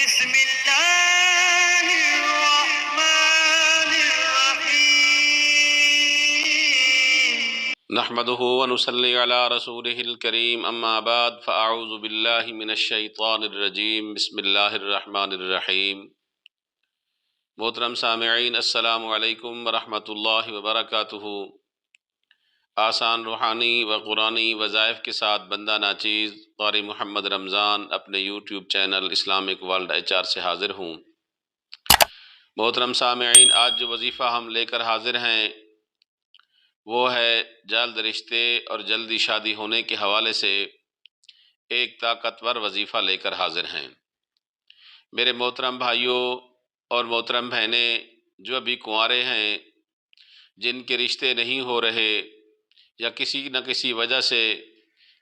بسم اللہ الرحمن الرحیم نحمده ونصلي على رسوله الكريم اما بعد فاعوذ بالله من الشیطان الرجیم بسم اللہ الرحمن الرحیم۔ محترم سامعین، السلام علیکم ورحمۃ اللہ وبرکاتہ۔ آسان روحانی و قرآنی وظائف کے ساتھ بندہ ناچیز قاری محمد رمضان اپنے YouTube channel Islamic world HR سے حاضر ہوں۔ محترم سامعین، آج جو وظیفہ ہم لے کر حاضر ہیں وہ ہے جلد رشتے اور جلدی شادی ہونے کے حوالے سے ایک طاقتور وظیفہ لے کر حاضر ہیں۔ میرے محترم بھائیوں اور محترم بہنیں جو ابھی کنوارے ہیں، جن کے رشتے نہیں ہو رہے یا کسی نہ کسی وجہ سے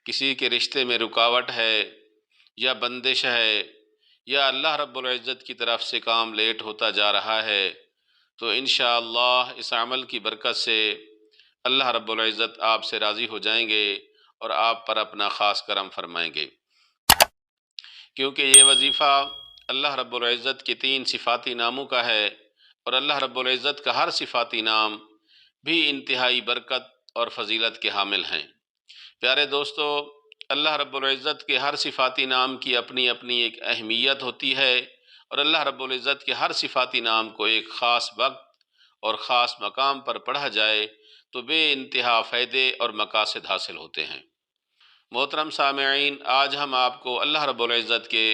کسی کے رشتے میں رکاوٹ ہے یا بندش ہے یا اللہ رب العزت کی طرف سے کام لیٹ ہوتا جا رہا ہے، تو انشاءاللہ اس عمل کی برکت سے اللہ رب العزت آپ سے راضی ہو جائیں گے اور آپ پر اپنا خاص کرم فرمائیں گے، کیونکہ یہ وظیفہ اللہ رب العزت کے 3 صفاتی ناموں کا ہے، اور اللہ رب العزت کا ہر صفاتی نام بھی انتہائی برکت اور فضیلت کے حامل ہیں۔ پیارے دوستو، اللہ رب العزت کے ہر صفاتی نام کی اپنی اپنی ایک اہمیت ہوتی ہے، اور اللہ رب العزت کے ہر صفاتی نام کو ایک خاص وقت اور خاص مقام پر پڑھا جائے تو بے انتہا فائدے اور مقاصد حاصل ہوتے ہیں۔ محترم سامعین، آج ہم آپ کو اللہ رب العزت کے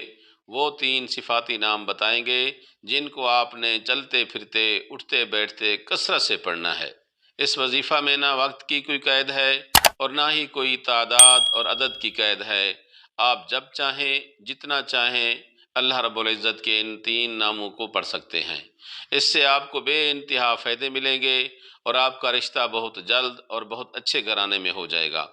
وہ 3 صفاتی نام بتائیں گے جن کو آپ نے چلتے پھرتے اٹھتے بیٹھتے کثرت سے پڑھنا ہے۔ اس وظیفہ میں نہ وقت کی کوئی قید ہے اور نہ ہی کوئی تعداد اور عدد کی قید ہے۔ آپ جب چاہیں جتنا چاہیں اللہ رب العزت کے ان 3 ناموں کو پڑھ سکتے ہیں۔ اس سے آپ کو بے انتہا فائدے ملیں گے اور آپ کا رشتہ بہت جلد اور بہت اچھے گھرانے میں ہو جائے گا۔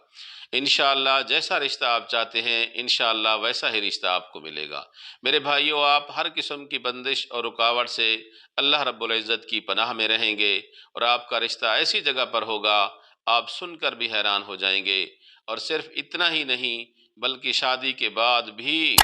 انشاءاللہ جیسا رشتہ آپ چاہتے ہیں انشاءاللہ ویسا ہی رشتہ آپ کو ملے گا۔ میرے بھائیوں، آپ ہر قسم کی بندش اور رکاوٹ سے اللہ رب العزت کی پناہ میں رہیں گے اور آپ کا رشتہ ایسی جگہ پر ہوگا آپ سن کر بھی حیران ہو جائیں گے۔ اور صرف اتنا ہی نہیں بلکہ شادی کے بعد بھی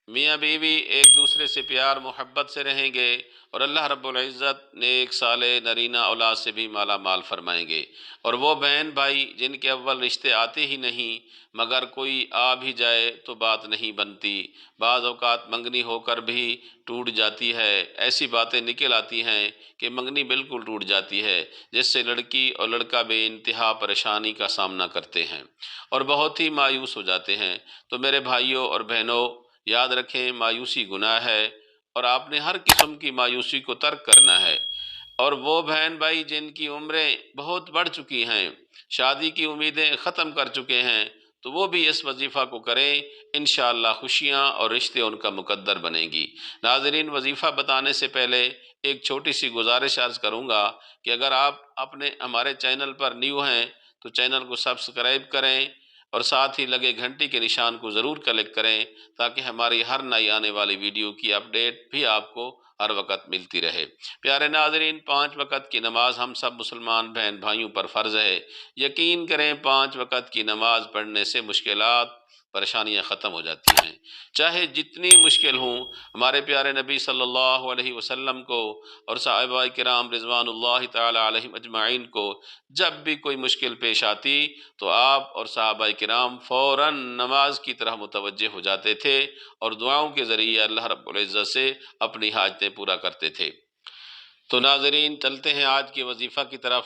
میاں بیوی ایک دوسرے سے پیار محبت سے رہیں گے اور اللہ رب العزت نیک صالح نرینہ اولاد سے بھی مالا مال فرمائیں گے۔ اور وہ بہن بھائی جن کے اول رشتے آتے ہی نہیں مگر کوئی آ بھی جائے تو بات نہیں بنتی، بعض اوقات منگنی ہو کر بھی ٹوٹ جاتی ہے، ایسی باتیں نکل آتی ہیں کہ منگنی بالکل ٹوٹ جاتی ہے، جس سے لڑکی اور لڑکا بے انتہا پریشانی کا سامنا کرتے ہیں اور بہت ہی مایوس ہو جاتے ہیں۔ تو میرے بھائیوں اور بہنوں، یاد رکھیں مایوسی گناہ ہے اور آپ نے ہر قسم کی مایوسی کو ترک کرنا ہے۔ اور وہ بہن بھائی جن کی عمریں بہت بڑھ چکی ہیں، شادی کی امیدیں ختم کر چکے ہیں، تو وہ بھی اس وظیفہ کو کریں، انشاءاللہ خوشیاں اور رشتے ان کا مقدر بنیں گی۔ ناظرین، وظیفہ بتانے سے پہلے ایک چھوٹی سی گزارش عرض کروں گا کہ اگر آپ ہمارے چینل پر نیو ہیں تو چینل کو سبسکرائب کریں اور ساتھ ہی لگے گھنٹی کے نشان کو ضرور کلک کریں تاکہ ہماری ہر نئی آنے والی ویڈیو کی اپڈیٹ بھی آپ کو ہر وقت ملتی رہے۔ پیارے ناظرین، 5 وقت کی نماز ہم سب مسلمان بہن بھائیوں پر فرض ہے۔ یقین کریں 5 وقت کی نماز پڑھنے سے مشکلات پریشانیاں ختم ہو جاتی ہیں، چاہے جتنی مشکل ہوں۔ ہمارے پیارے نبی صلی اللہ علیہ وسلم کو اور صحابہ کرام رضوان اللہ تعالی علیہم اجمعین کو جب بھی کوئی مشکل پیش آتی تو آپ اور صحابہ کرام فوراً نماز کی طرح متوجہ ہو جاتے تھے اور دعاؤں کے ذریعے اللہ رب العزت سے اپنی حاجتیں پورا کرتے تھے۔ تو ناظرین، چلتے ہیں آج کے وظیفہ کی طرف۔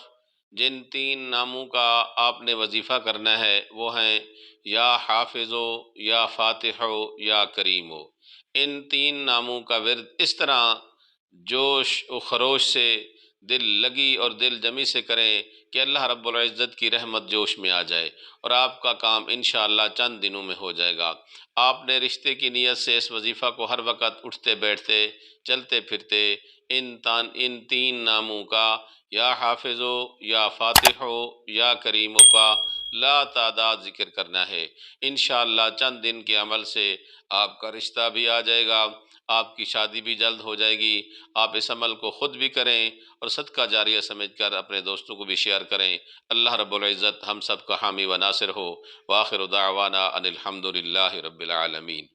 جن 3 ناموں کا آپ نے وظیفہ کرنا ہے وہ ہیں یا حافظو، یا فاتحو، یا کریمو۔ ان 3 ناموں کا ورد اس طرح جوش و خروش سے، دل لگی اور دل جمی سے کریں کہ اللہ رب العزت کی رحمت جوش میں آ جائے اور آپ کا کام انشاءاللہ چند دنوں میں ہو جائے گا۔ آپ نے رشتے کی نیت سے اس وظیفہ کو ہر وقت اٹھتے بیٹھتے چلتے پھرتے ان 3 ناموں کا یا حافظو، یا فاتحو، یا کریمو کا لا تعداد ذکر کرنا ہے۔ انشاءاللہ چند دن کے عمل سے آپ کا رشتہ بھی آ جائے گا، آپ کی شادی بھی جلد ہو جائے گی۔ آپ اس عمل کو خود بھی کریں اور صدقہ جاریہ سمجھ کر اپنے دوستوں کو بھی شیئر کریں۔ اللہ رب العزت ہم سب کا حامی و ناصر ہو۔ وآخر دعوانا ان الحمد للہ رب العالمین۔